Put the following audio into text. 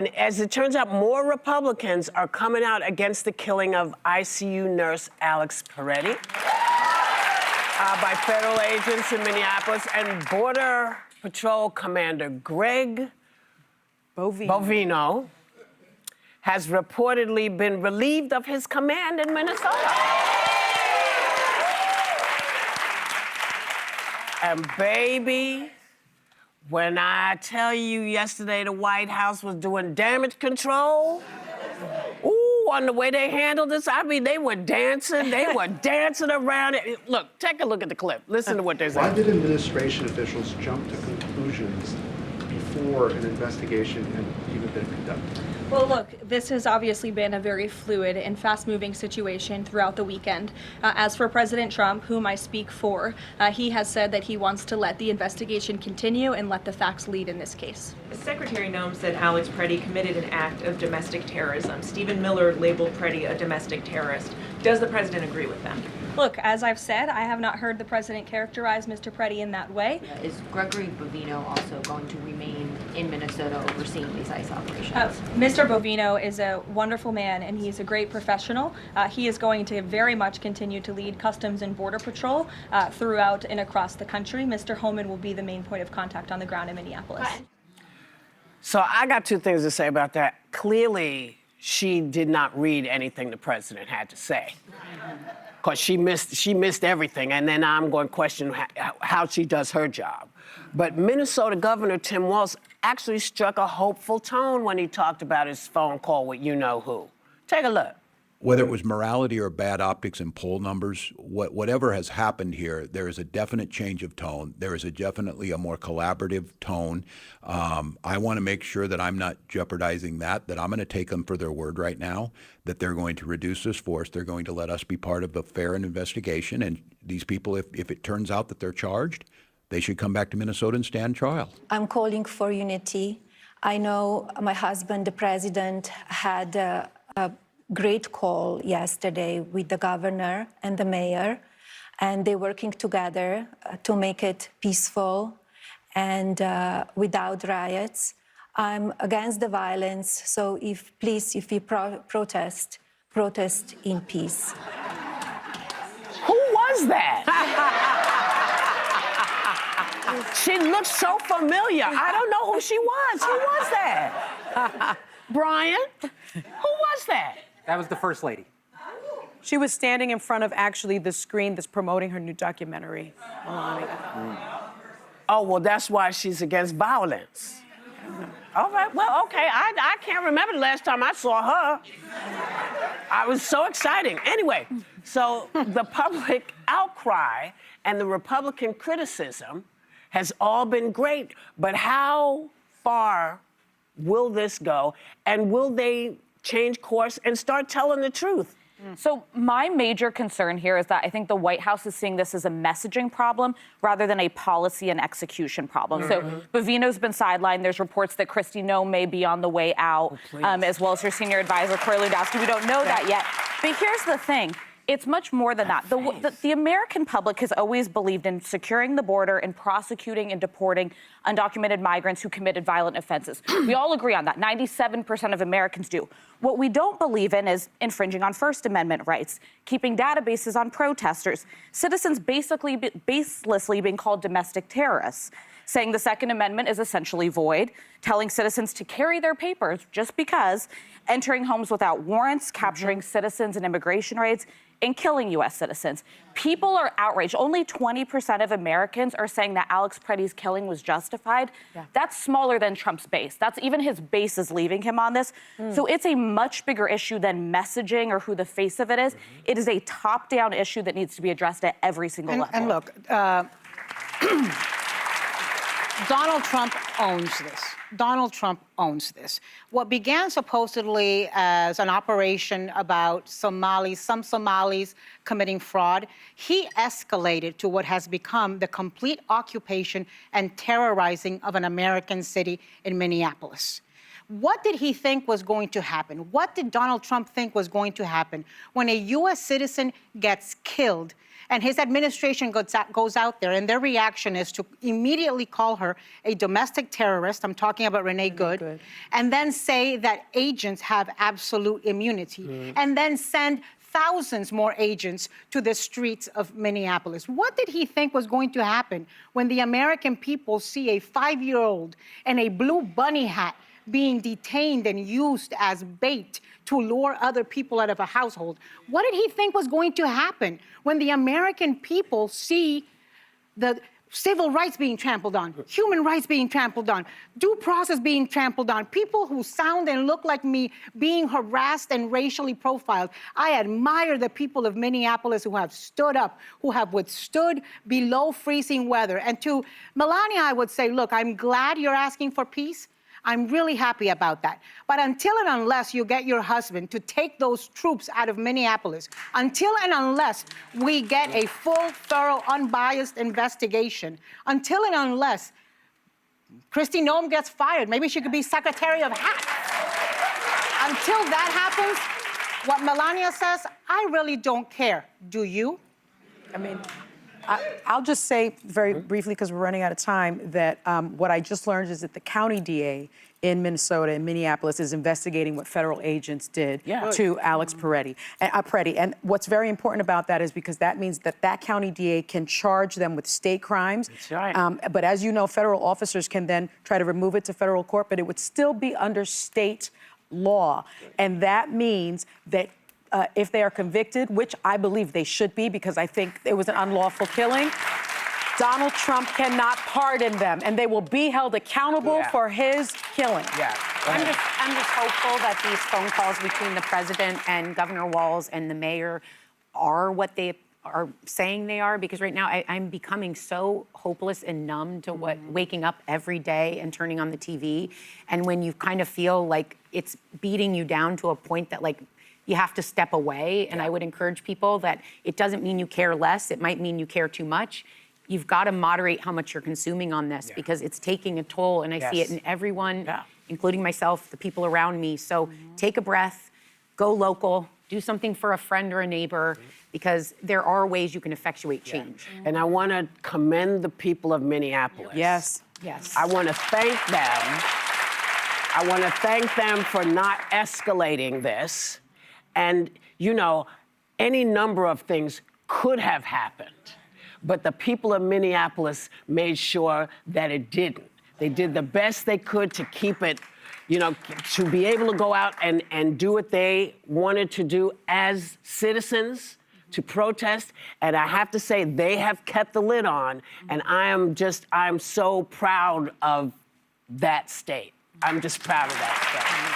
And as it turns out, more Republicans are coming out against the killing of ICU nurse Alex Peretti by federal agents in Minneapolis, and Border Patrol Commander Greg Bovino has reportedly been relieved of his command in Minnesota. And baby, when I tell you yesterday the White House was doing damage control, ooh, on the way they handled this, I mean, they were dancing around it. Look, take a look at the clip. Listen to what they're saying. Why did administration officials jump to conclusions before an investigation had even been conducted? Well, look, this has obviously been a very fluid and fast-moving situation throughout the weekend. As for President Trump, whom I speak for, he has said that he wants to let the investigation continue and let the facts lead in this case. Secretary Noem said Alex Peretti committed an act of domestic terrorism. Stephen Miller labeled Peretti a domestic terrorist. Does the president agree with them? Look, as I've said, I have not heard the president characterize Mr. Peretti in that way. Is Greg Bovino also going to remain in Minnesota overseeing these ICE operations? Mr. Bovino is a wonderful man, and he's a great professional. He is going to very much continue to lead Customs and Border Patrol throughout and across the country. Mr. Homan will be the main point of contact on the ground in Minneapolis. So I got two things to say about that. Clearly, she did not read anything the president had to say, because she missed everything, and then I'm going to question how she does her job. But Minnesota Governor Tim Walz actually struck a hopeful tone when he talked about his phone call with you-know-who. Take a look. Whether it was morality or bad optics in poll numbers, whatever has happened here, there is a definite change of tone. There is definitely a more collaborative tone. I want to make sure that I'm not jeopardizing that I'm going to take them for their word right now, that they're going to reduce this force. They're going to let us be part of a fair investigation. And these people, if it turns out that they're charged, they should come back to Minnesota and stand trial. I'm calling for unity. I know my husband, the president, had a great call yesterday with the governor and the mayor, and they're working together to make it peaceful and without riots. I'm against the violence, so if you protest in peace. Who was that? She looked so familiar. I don't know who she was. Who was that? Brian, who was that? That was the First Lady. She was standing in front of actually the screen that's promoting her new documentary. Oh, well, that's why she's against violence. All right, well, okay. I can't remember the last time I saw her. I was so exciting. Anyway, so the public outcry and the Republican criticism has all been great, but how far will this go, and will they change course and start telling the truth? So my major concern here is that I think the White House is seeing this as a messaging problem rather than a policy and execution problem. So Bovino's been sidelined. There's reports that Kristi Noem may be on the way out, as well as her senior advisor, Corey Lewandowski. We don't know that yet. But here's the thing. It's much more than that. The American public has always believed in securing the border and prosecuting and deporting undocumented migrants who committed violent offenses. We all agree on that. 97% of Americans do. What we don't believe in is infringing on First Amendment rights, keeping databases on protesters, citizens basically baselessly being called domestic terrorists, saying the Second Amendment is essentially void, telling citizens to carry their papers just because, entering homes without warrants, capturing citizens and immigration raids, and killing U.S. citizens. People are outraged. Only 20% of Americans are saying that Alex Peretti's killing was justified. That's smaller than Trump's base. That's even his base is leaving him on this. So it's a much bigger issue than messaging or who the face of it is. It is a top-down issue that needs to be addressed at every single level. And look, Donald Trump owns this. Donald Trump owns this. What began supposedly as an operation about some Somalis committing fraud, he escalated to what has become the complete occupation and terrorizing of an American city in Minneapolis. What did he think was going to happen? What did Donald Trump think was going to happen when a U.S. citizen gets killed and his administration goes out there and their reaction is to immediately call her a domestic terrorist, I'm talking about Renee Good, and then say that agents have absolute immunity, and then send thousands more agents to the streets of Minneapolis? What did he think was going to happen when the American people see a 5-year-old in a blue bunny hat being detained and used as bait to lure other people out of a household? What did he think was going to happen when the American people see the civil rights being trampled on, human rights being trampled on, due process being trampled on, people who sound and look like me being harassed and racially profiled? I admire the people of Minneapolis who have stood up, who have withstood below freezing weather. And to Melania, I would say, look, I'm glad you're asking for peace. I'm really happy about that. But until and unless you get your husband to take those troops out of Minneapolis, until and unless we get a full, thorough, unbiased investigation, until and unless Kristi Noem gets fired, maybe she could be Secretary of Hats. Until that happens, what Melania says, I really don't care. Do you? I mean, I'll just say very briefly, because we're running out of time, that what I just learned is that the county DA in Minnesota, in Minneapolis, is investigating what federal agents did to Alex Peretti. And what's very important about that is because that means that that county DA can charge them with state crimes. That's right. But as you know, federal officers can then try to remove it to federal court, but it would still be under state law. And that means that if they are convicted, which I believe they should be because I think it was an unlawful killing, Donald Trump cannot pardon them, and they will be held accountable for his killing. I'm just hopeful that these phone calls between the president and Governor Walz and the mayor are what they are saying they are, because right now I'm becoming so hopeless and numb to waking up every day and turning on the TV, and when you kind of feel like it's beating you down to a point that, like, you have to step away. And I would encourage people that it doesn't mean you care less. It might mean you care too much. You've got to moderate how much you're consuming on this because it's taking a toll. And I see it in everyone, including myself, the people around me. So take a breath, go local, do something for a friend or a neighbor, because there are ways you can effectuate change. And I want to commend the people of Minneapolis. Yes. I want to thank them. I want to thank them for not escalating this. And, you know, any number of things could have happened, but the people of Minneapolis made sure that it didn't. They did the best they could to keep it, you know, to be able to go out and do what they wanted to do as citizens, to protest. And I have to say, they have kept the lid on, and I'm so proud of that state. I'm just proud of that state.